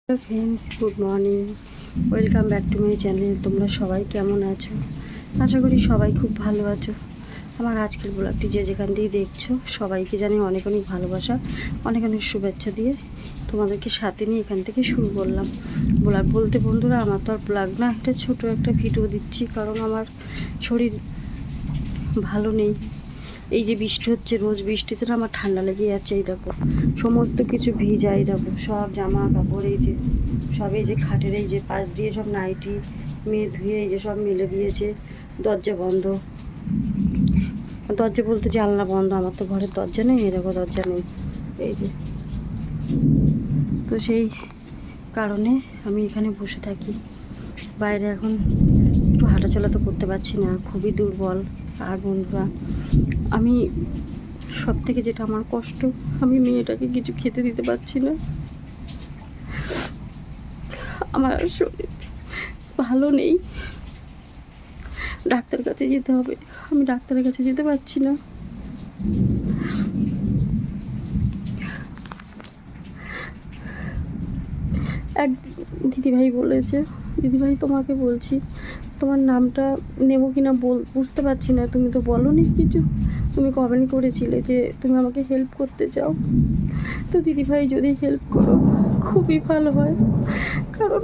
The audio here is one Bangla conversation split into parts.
Hello friends, good morning. Welcome back to my channel. তোমরা সবাই কেমন আছো? আশা করি সবাই খুব ভালো আছো। আমার আজকের ব্লগটি যে যেখান দিয়ে দেখছো সবাইকে জানি অনেক অনেক ভালোবাসা, অনেক অনেক শুভেচ্ছা দিয়ে তোমাদেরকে সাথে নিয়ে এখান থেকে শুরু করলাম ব্লগ বলতে। বন্ধুরা, আমার তো আর ব্লগ না, একটা ছোট একটা ভিডিও দিচ্ছি, কারণ আমার শরীর ভালো নেই। এই যে বৃষ্টি হচ্ছে, রোজ বৃষ্টিতে না আমার ঠান্ডা লেগে যাচ্ছে। এই দেখো সমস্ত কিছু ভিজা, এই দেখো সব জামা কাপড়, এই যে সব, এই যে খাটের এই যে পাশ দিয়ে সব নাইটি মেয়ে ধুয়ে এই যে সব মেলে দিয়েছে। দরজা বন্ধ, দরজা বলতে জানলা বন্ধ। আমার তো ঘরের দরজা নেই, এই দেখো দরজা নেই, এই যে। তো সেই কারণে আমি এখানে বসে থাকি। বাইরে এখন একটু হাঁটাচলা তো করতে পারছি না, খুবই দুর্বল। আর বন্ধুরা, আমি সব থেকে যেটা আমার কষ্ট, আমি মেয়েটাকে কিছু খেতে দিতে পারছি না। আমার শরীর ভালো নেই, ডাক্তার কাছে যেতে হবে, আমি ডাক্তারের কাছে যেতে পারছি না। এক দিদিভাই বলেছে, দিদিভাই তোমাকে বলছি, তোমার নামটা নেব কিনা বুঝতে পারছি না। তুমি তো বলোনি কিছু, তুমি কমেন্ট করেছিলে যে তুমি আমাকে হেল্প করতে চাও। তো দিদিভাই যদি হেল্প করো খুবই ভালো হয়, কারণ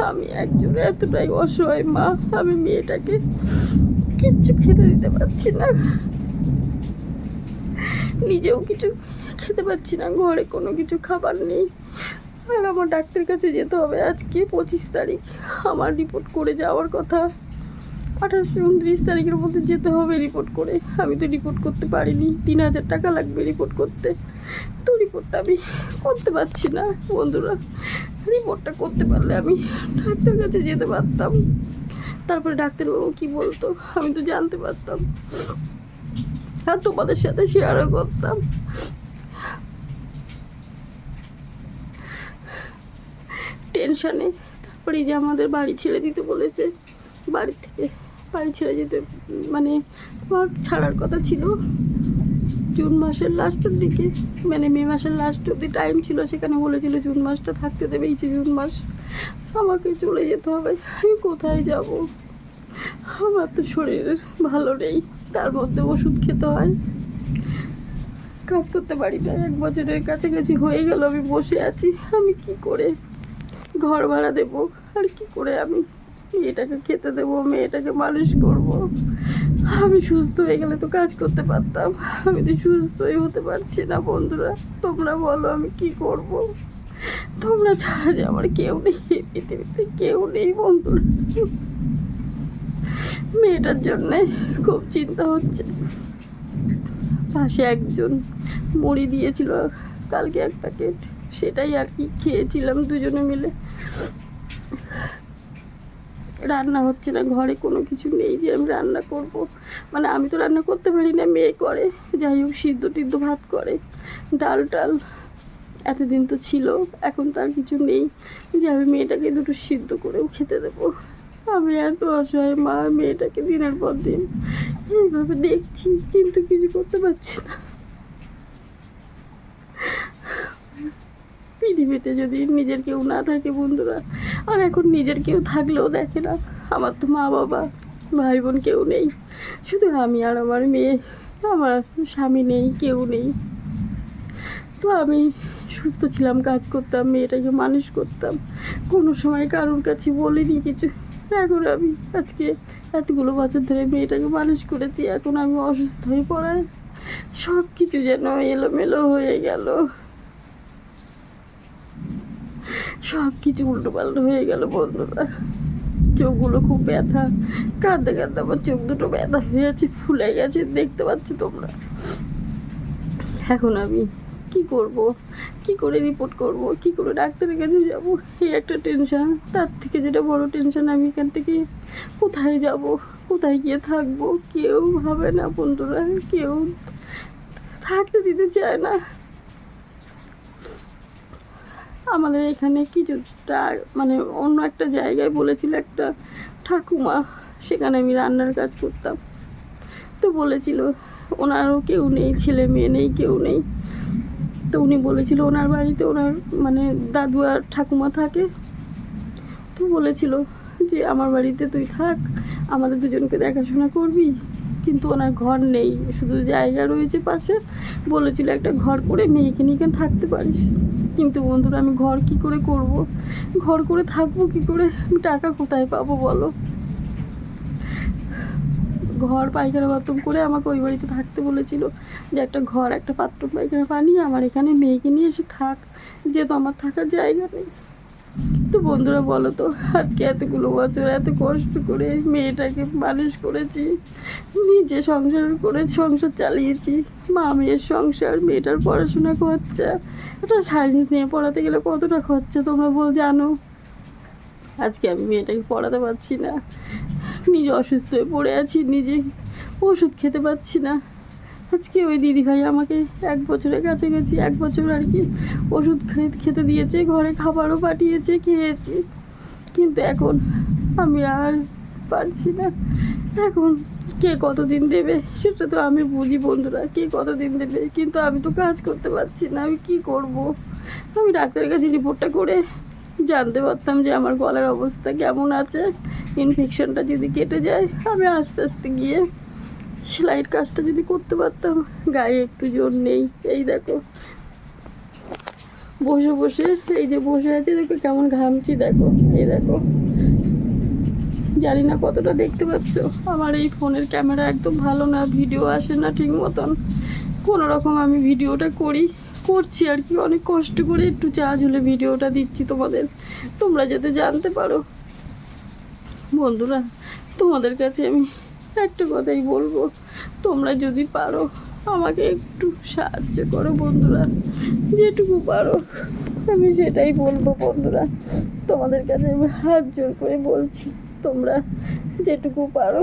আমি একজন এতটাই অসহায় মা। আমি মেয়েটাকে কিচ্ছু খেতে দিতে পারছি না, নিজেও কিছু খেতে পারছি না, ঘরে কোনো কিছু খাবার নেই। আর আমার ডাক্তারের কাছে যেতে হবে। আজকে 25 তারিখ, আমার রিপোর্ট করে যাওয়ার কথা। 28-29 তারিখের মধ্যে যেতে হবে রিপোর্ট করে। আমি তো রিপোর্ট করতে পারিনি, 3000 টাকা লাগবে রিপোর্ট করতে। তো রিপোর্টটা আমি করতে পারছি না বন্ধুরা। রিপোর্টটা করতে পারলে আমি ডাক্তারের কাছে যেতে পারতাম, তারপরে ডাক্তারবাবু কি বলতো আমি তো জানতে পারতাম, আর তোমাদের সাথে শেয়ারও করতাম। টেনশানে তারপরে এই যে আমাদের বাড়ি ছেড়ে দিতে বলেছে। বাড়ি থেকে বাড়ি ছেড়ে যেতে মানে আমার ছাড়ার কথা ছিল জুন মাসের লাস্টের দিকে, মানে মে মাসের লাস্ট অব্দি টাইম ছিল। সেখানে বলেছিল জুন মাসটা থাকতে দেবে। এই যে জুন মাস আমাকে চলে যেতে হবে। আমি কোথায় যাব? আমার তো শরীর ভালো নেই, তার মধ্যে ওষুধ খেতে হয়, কাজ করতে পারি না। 1 বছরের কাছাকাছি হয়ে গেল আমি বসে আছি। আমি কি করে ঘর ভাড়া দেবো, আর কি করে আমি মেয়েটাকে খেতে দেবো, মেয়েটাকে মানুষ করব? আমি সুস্থ হয়ে গেলে তো কাজ করতে পারতাম, আমি তো সুস্থই হতে পারছি না। বন্ধুরা, তোমরা বলো আমি কি করব? তোমরা ছাড়া যে আমার কেউ নেই এই পৃথিবীতে, কেউ নেই বন্ধুরা। মেয়েটার জন্যে খুব চিন্তা হচ্ছে। পাশে একজন মুড়ি দিয়েছিল কালকে 1 প্যাকেট, সেটাই আর কি খেয়েছিলাম দুজনে মিলে। রান্না হচ্ছে না, ঘরে কোনো কিছু নেই যে আমি রান্না করব। মানে আমি তো রান্না করতে পারি না, মেয়ে করে। যাই হোক সিদ্ধ টিদ্ধ ভাত করে, ডাল টাল এতদিন তো ছিল, এখন তার কিছু নেই যে আমি মেয়েটাকে দুটো সিদ্ধ করেও খেতে দেবো। আমি এত অসহায় মা, মেয়েটাকে দিনের পর দিন এইভাবে দেখছি, কিন্তু কিছু করতে পারছি না। পৃথিবীতে যদি নিজের কেউ না থাকে বন্ধুরা, আর এখন নিজের কেউ থাকলেও দেখে না। আমার তো মা বাবা ভাই বোন কেউ নেই, শুধু আমি আর আমার মেয়ে। আমার স্বামী নেই, কেউ নেই। তো আমি সুস্থ ছিলাম, কাজ করতাম, মেয়েটাকে মানুষ করতাম, কোনো সময় কারোর কাছে বলিনি কিছু। এখন আমি আজকে এতগুলো বছর ধরে মেয়েটাকে মানুষ করেছি, এখন আমি অসুস্থ হয়ে পড়ায় সব কিছু যেন এলোমেলো হয়ে গেল, সব কিছু উল্টো পাল্টো হয়ে গেল বন্ধুরা। চোখগুলো খুব ব্যথা, কাঁদতে কাঁদতে আমার চোখ দুটো ব্যথা হয়ে আছে, ফুলে গেছে, দেখতে পাচ্ছ তোমরা। এখন আমি কি করব, কি করে রিপোর্ট করব, কি করে ডাক্তারের কাছে যাব, এই একটা টেনশন। তার থেকে যেটা বড় টেনশন, আমি এখান থেকে কোথায় যাব, কোথায় গিয়ে থাকবো? কেউ ভাবে না বন্ধুরা, কেউ থাকতে দিতে চায় না। আমাদের এখানে কিছুটা মানে অন্য একটা জায়গায় বলেছিল একটা ঠাকুমা, সেখানে আমি রান্নার কাজ করতাম। তো বলেছিল ওনারও কেউ নেই, ছেলে মেয়ে নেই, কেউ নেই। তো উনি বলেছিল ওনার বাড়িতে ওনার মানে দাদু আর ঠাকুমা থাকে, তো বলেছিল যে আমার বাড়িতে তুই থাক, আমাদের দুজনকে দেখাশোনা করবি। কিন্তু ওনার ঘর নেই, শুধু জায়গা রয়েছে পাশে। বলেছিল একটা ঘর করে মেয়েকে নিয়ে এখানে থাকতে পারিস। কিন্তু বন্ধুরা আমি ঘর কি করে করব, ঘর করে থাকবো কি করে, আমি টাকা কোথায় পাবো বলো। ঘর পায়খানা বাথরুম করে আমাকে ওই বাড়িতে থাকতে বলেছিল, যে একটা ঘর একটা বাথরুম পায়খানা বানিয়ে আমার এখানে মেয়েকে নিয়ে এসে থাক, যেহেতু আমার থাকার জায়গা নেই। তো বন্ধুরা বলো তো, আজকে এতগুলো বছর এত কষ্ট করে মেয়েটাকে মানুষ করেছি, নিজে সংসার করে সংসার চালিয়েছি, মা মেয়ের সংসার, মেয়েটার পড়াশোনা খরচা, একটা সায়েন্স নিয়ে পড়াতে গেলে কতটা খরচা তোমরা জানো। আজকে আমি মেয়েটাকে পড়াতে পারছি না, নিজে অসুস্থ হয়ে পড়ে আছি, নিজে ওষুধ খেতে পারছি না। আজকে ওই দিদিভাই আমাকে 1 বছরের কাছাকাছি 1 বছর আর কি ওষুধ খেতে দিয়েছে, ঘরে খাবারও পাঠিয়েছে, খেয়েছি। কিন্তু এখন আমি আর পারছি না। এখন কে কতদিন দেবে সেটা তো আমি বুঝি বন্ধুরা, কে কতদিন দেবে, কিন্তু আমি তো কাজ করতে পারছি না। আমি কি করব? আমি ডাক্তারের কাছে রিপোর্টটা করে জানতে পারতাম যে আমার গলার অবস্থা কেমন আছে, ইনফেকশনটা যদি কেটে যায় আমি আস্তে আস্তে গিয়ে সেলাইয়ের কাজটা যদি করতে পারতাম। গায়ে একটু জোর নেই, এই দেখো বসে বসে, এই যে বসে আছে দেখো কেমন ঘামছি, দেখো এই দেখো। জানি না কতটা দেখতে পাচ্ছ, আমার এই ফোনের ক্যামেরা একদম ভালো না, ভিডিও আসে না ঠিক মতন। কোনো রকম আমি ভিডিওটা করছি আর কি, অনেক কষ্ট করে একটু চার্জ হলে ভিডিওটা দিচ্ছি তোমাদের, তোমরা যাতে জানতে পারো। বন্ধুরা তোমাদের কাছে আমি একটা কথাই বলবো, তোমরা যদি পারো আমাকে একটু সাহায্য করো বন্ধুরা, যেটুকু পারো আমি সেটাই বলবো বন্ধুরা। তোমাদের কাছে আমি হাত জোর করে বলছি, তোমরা যেটুকু পারো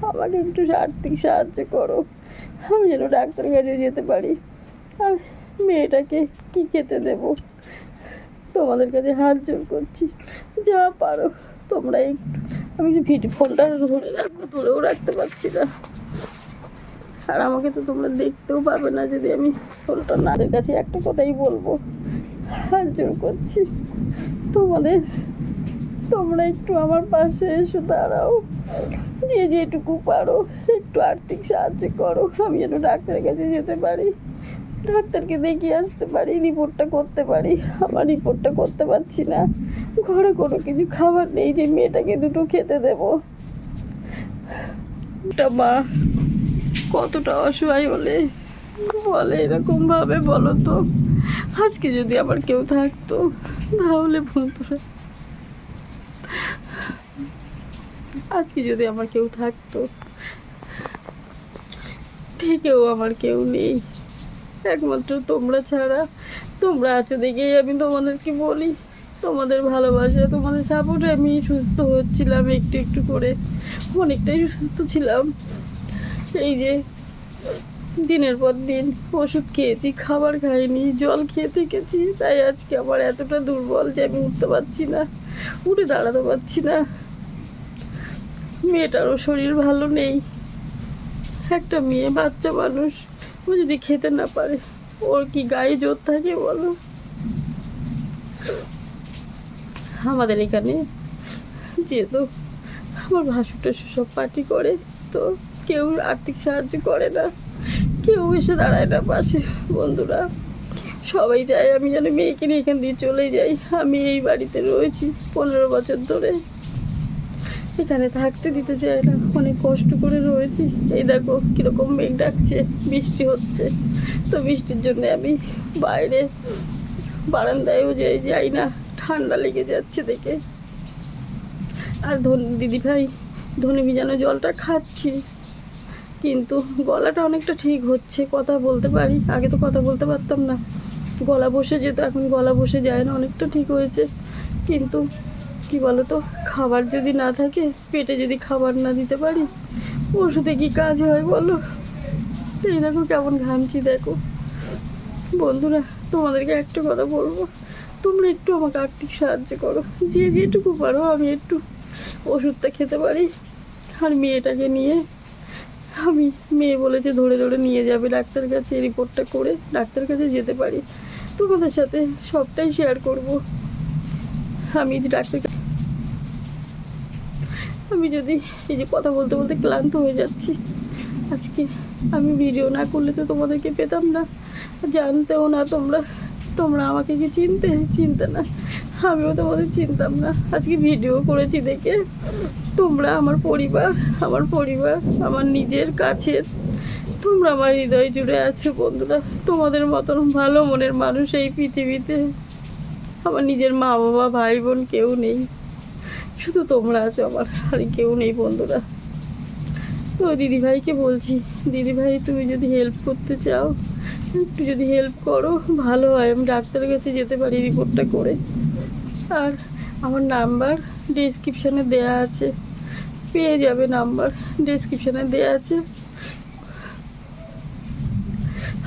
আমাকে একটু আর্থিক সাহায্য করো, আমি যেন ডাক্তারের কাছে যেতে পারি। আর মেয়েটাকে কি খেতে দেব, তোমাদের কাছে হাত জোর করছি, যা পারো তোমরা একটু। আমি ফোনটা ধরেও রাখতে পারছি না, আর আমাকে তো তোমরা দেখতেও পাবে না যদি আমি ফোনটা না। কাছে একটা কথাই বলবো, হাত জোর করছি তোমাদের, তোমরা একটু আমার পাশে এসে দাঁড়াও, যে যেটুকু পারো একটু আর্থিক সাহায্য করো, আমি যেন ডাক্তারের কাছে যেতে পারি, ডাক্তারকে দেখিয়ে আসতে পারি, রিপোর্টটা করতে পারি। আমার রিপোর্টটা করতে পারছি না, ঘরে কোনো কিছু খাবার নেই যে মেয়েটাকে দুটো খেতে দেব। একটা মা কতটা অসহায় হলে বলে এরকম ভাবে বলো তো। আজকে যদি আবার কেউ থাকতো তাহলে বন্ধুরা, আজকে যদি আমার কেউ থাকতো, থেকেও আমার কেউ নেই, একমাত্র তোমরা ছাড়া। তোমরা আছো দেখেই আমি তোমাদেরকে বলি, তোমাদের ভালোবাসা তোমাদের সাপোর্টে আমি সুস্থ হচ্ছিলাম একটু একটু করে, অনেকটাই সুস্থ ছিলাম। এই যে দিনের পর দিন ওষুধ খেয়েছি, খাবার খাইনি, জল খেয়ে থেকেছি, তাই আজকে আমার এতটা দুর্বল যে আমি উঠতে পারছি না, উঠে দাঁড়াতে পারছি না। মেয়েটারও শরীর ভালো নেই, একটা মেয়ে বাচ্চা মানুষ, ও যদি খেতে না পারে ওর কি গায়ে জোর থাকে বলো। আমাদের এখানে যেহেতু আমার ভাসুর টাসুর সব পার্টি করে, তো কেউ আর্থিক সাহায্য করে না, কেউ এসে দাঁড়ায় না পাশে। বন্ধুরা সবাই চায় আমি যেন মেয়েকে নিয়ে এখান দিয়ে চলে যাই। আমি এই বাড়িতে রয়েছি 15 বছর ধরে, এখানে থাকতে দিতে চায় না, অনেক কষ্ট করে রয়েছি। এই দেখো কীরকম মেঘ ডাকছে, বৃষ্টি হচ্ছে, তো বৃষ্টির জন্য আমি বাইরে বারান্দায়ও যাই না, ঠান্ডা লেগে যাচ্ছে দেখে। আর দিদিভাই ধনে ভিজানো জলটা খাচ্ছি, কিন্তু গলাটা অনেকটা ঠিক হচ্ছে, কথা বলতে পারি, আগে তো কথা বলতে পারতাম না, গলা বসে যেত, এখন গলা বসে যায় না, অনেকটা ঠিক হয়েছে। কিন্তু কি বলো তো, খাবার যদি না থাকে, পেটে যদি খাবার না দিতে পারি, ওষুধে কি কাজ হয় বলো। এই দেখো কেমন ঘামছি দেখো। বন্ধুরা তোমাদেরকে একটা কথা বলবো, তোমরা একটু আমাকে আর্থিক সাহায্য করো, যে যেটুকু পারো আমি একটু ওষুধটা খেতে পারি। আর মেয়েটাকে নিয়ে আমি, মেয়ে বলেছে ধরে ধরে নিয়ে যাবে ডাক্তার কাছে, রিপোর্টটা করে ডাক্তার কাছে যেতে পারি। তোমাদের সাথে সবটাই শেয়ার করব। আমি যে আমি যদি এই যে কথা বলতে বলতে ক্লান্ত হয়ে যাচ্ছি, আজকে আমি ভিডিও না করলে তো তোমাদেরকে পেতাম না, জানতেও না তোমরা। তোমরা আমাকে কি চিনতে না, আমিও তোমাদের চিনতাম না। আজকে ভিডিও করেছি দেখে তোমরা আমার পরিবার, আমার নিজের কাছের, তোমরা আমার হৃদয় জুড়ে আছো বন্ধুরা। তোমাদের মতন ভালো মনের মানুষ এই পৃথিবীতে, আমার নিজের মা বাবা ভাই বোন কেউ নেই, শুধু তোমরা আছো আমার, আর কেউ নেই বন্ধুরা। তো দিদিভাইকে বলছি, দিদিভাই তুমি যদি হেল্প করতে চাও, একটু যদি হেল্প করো ভালো হয়, আমি ডাক্তারের কাছে যেতে পারি রিপোর্টটা করে। আর আমার নাম্বার ডেসক্রিপশানে দেয়া আছে, পেয়ে যাবে, নাম্বার ডেসক্রিপশানে দেয়া আছে।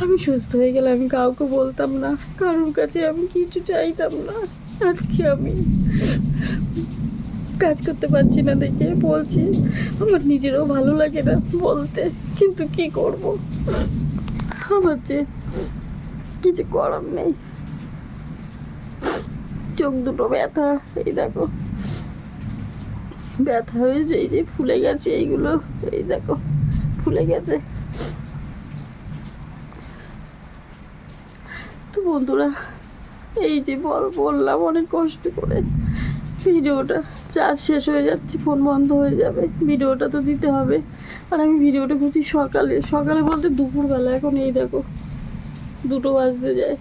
আমি সুস্থ হয়ে গেলে আমি কাউকে বলতাম না, কারোর কাছে আমি কিছু চাইতাম না। আজকে আমি কাজ করতে পারছি না দেখে বলছি, আমার নিজেরও ভালো লাগে না বলতে, কিন্তু কি করব, আমার যে কিছু করার নেই। চোখ দুটো ব্যথা, এই দেখো ব্যথা হয়েছে, এই যে ফুলে গেছে এইগুলো, এই দেখো ফুলে গেছে। তো বন্ধুরা, এই যে বললাম অনেক কষ্ট করে ভিডিওটা, চার্জ শেষ হয়ে যাচ্ছে, ফোন বন্ধ হয়ে যাবে, ভিডিওটা তো দিতে হবে। আর আমি ভিডিওটা করছি সকালে বলতে দুপুরবেলা, এখন এই দেখো 2টো বাজতে যায়।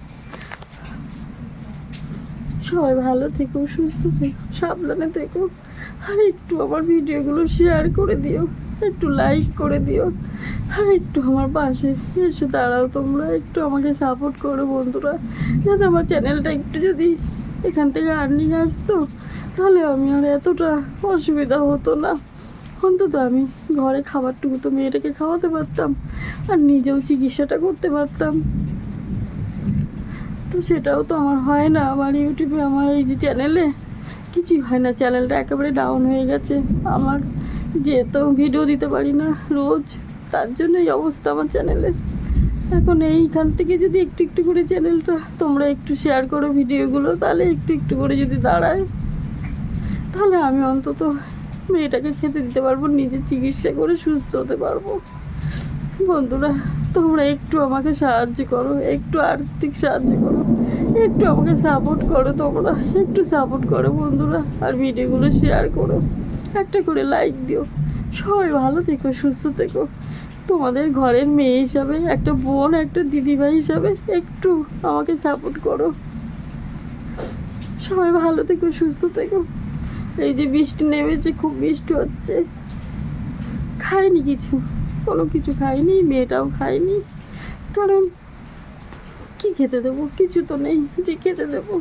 সবাই ভালো থেকো, সুস্থ থেকো, সাবধানে থেকো। আর একটু আমার ভিডিওগুলো শেয়ার করে দিও, একটু লাইক করে দিও, আর একটু আমার পাশে এসে দাঁড়াও তোমরা, একটু আমাকে সাপোর্ট করো বন্ধুরা, যাতে আমার চ্যানেলটা একটু যদি এখান থেকে আর্নিং আসতো, তাহলে আমি আর এতটা অসুবিধা হতো না। অন্তত আমি ঘরে খাবারটুকু তো মেয়েটাকে খাওয়াতে পারতাম, আর নিজেও চিকিৎসাটা করতে পারতাম। তো সেটাও তো আমার হয় না, আমার ইউটিউবে, আমার এই যে চ্যানেলে কিছুই হয় না, চ্যানেলটা একেবারে ডাউন হয়ে গেছে আমার, যেহেতু ভিডিও দিতে পারি না রোজ, তার জন্য এই অবস্থা আমার চ্যানেলের। এখন এইখান থেকে যদি একটু একটু করে চ্যানেলটা তোমরা একটু শেয়ার করো ভিডিওগুলো, তাহলে একটু একটু করে যদি দাঁড়ায়, তাহলে আমি অন্তত মেয়েটাকে খেতে দিতে পারবো, নিজের চিকিৎসা করে সুস্থ হতে পারবো। বন্ধুরা, তোমরা একটু আমাকে সাহায্য করো, একটু আর্থিক সাহায্য করো, একটু আমাকে সাপোর্ট করো, তোমরা একটু সাপোর্ট করো বন্ধুরা। আর ভিডিওগুলো শেয়ার করো, একটা করে লাইক দিও। সবাই ভালো থেকো, সুস্থ থেকো। তোমাদের ঘরের মেয়ে হিসাবে, একটা বোন, একটা দিদিভাই হিসাবে একটু আমাকে সাপোর্ট করো। সবাই ভালো থেকো, সুস্থ থেকো। এই যে বৃষ্টি নেমেছে, খুব বৃষ্টি হচ্ছে, খাইনি কিছু, কোনো কিছু খাইনি, মেয়েটাও খায়নি, কারণ কি খেতে দেবো, কিছু তো নেই যে খেতে দেবো।